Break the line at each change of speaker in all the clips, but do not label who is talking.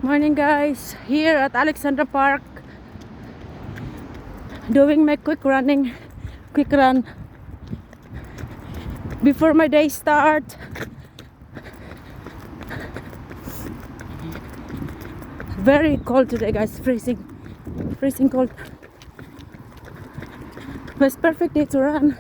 Morning guys, here at Alexandra Park, doing my quick run before my day start. Very cold today guys, freezing cold, but it's perfect day to run.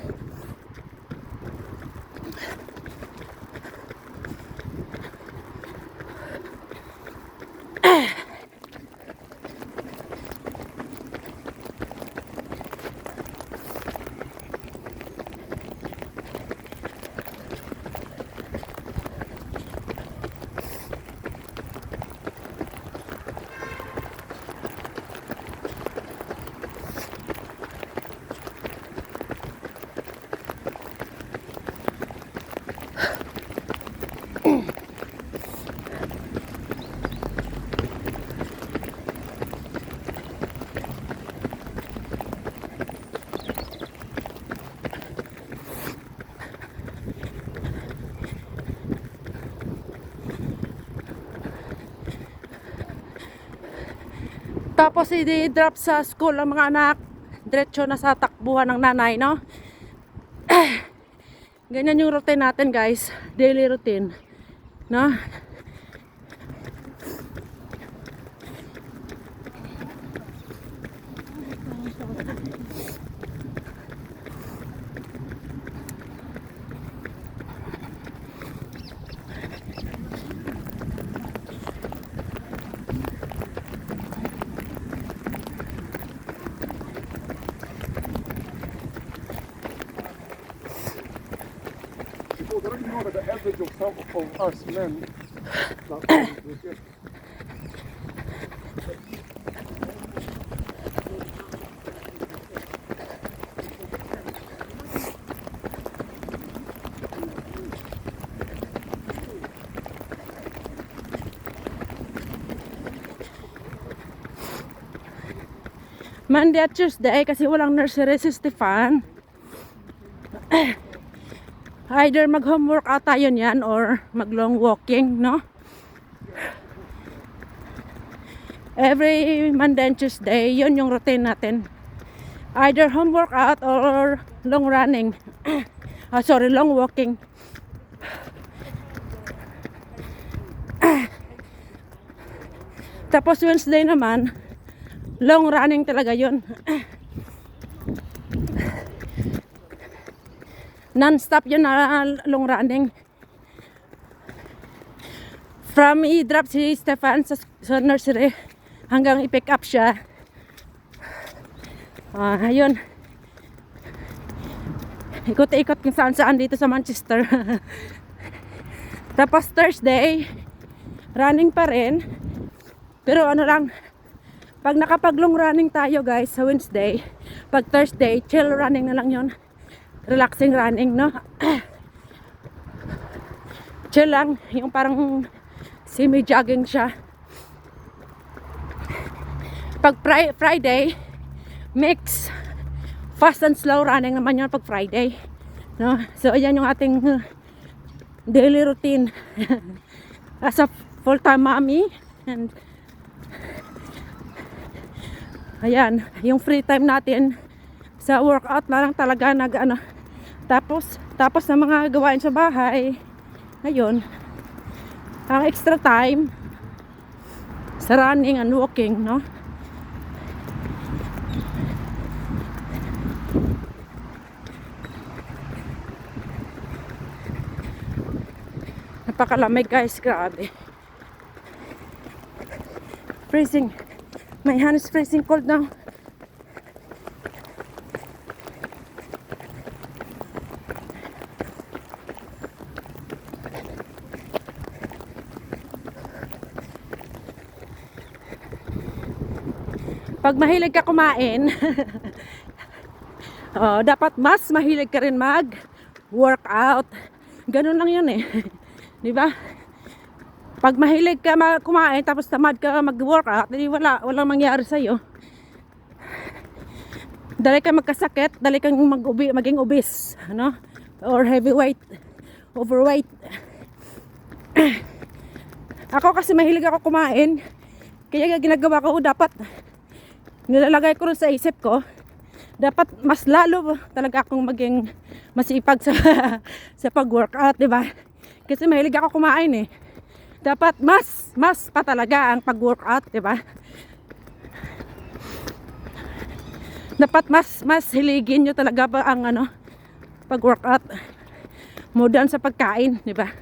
Tapos i-drop sa school ang mga anak, diretso na sa takbuhan ng nanay, no? Ganyan yung routine natin guys, daily routine, no?
Då är det nog the average of us men.
Monday at Tuesday kasi walang nursery si Stefan. Either mag-homework ata yun yan or mag-long walking, no? Every Monday and Tuesday, yun yung routine natin. Either homework out or long running. Long walking. Tapos Wednesday naman, long running talaga yun. Non-stop yun na long running. From i-drop si Stefan sa nursery hanggang i-pick up siya. Ayun. Ikot-ikot kung saan-saan dito sa Manchester. Tapos Thursday, running pa rin. Pero ano lang, pag nakapag-long running tayo guys sa Wednesday, pag Thursday, chill running na lang yun. Relaxing running, no? Chill lang, yung parang semi-jogging siya. Pag Friday, mix fast and slow running naman yun pag Friday, no? So ayan yung ating daily routine as a full-time mommy. And ayan, yung free time natin sa workout na lang talaga tapos ng mga gawain sa bahay. Ayun, ang extra time sa running and walking, no? Napakalamig guys, grabe. Freezing. My hand is freezing cold now. Pag mahilig ka kumain, dapat mas mahilig ka rin mag-workout. Ganun lang yun eh. Di ba? Pag mahilig ka kumain tapos tamad ka mag-workout, walang mangyari sa'yo. Dali ka magkasakit, dali kang maging obese, ano? Or overweight. Ako kasi mahilig ako kumain. Kaya ginagawa ko, dapat nilalagay ko rin sa isip ko, dapat mas lalo talaga akong maging masipag sa sa pag-workout, 'di ba? Kasi mahilig ako kumain eh. Dapat mas pa talaga ang pag-workout, 'di ba? Dapat mas hiligin nyo talaga ba ang ano, pag-workout mo dun sa pagkain, 'di ba?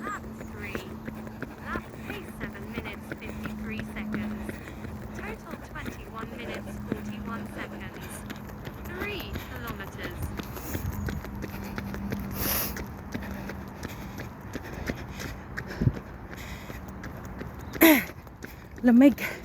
Lap 3. Lap pace 7 minutes 53 seconds. Total 21 minutes 41 seconds. 3 kilometers.
Lamig.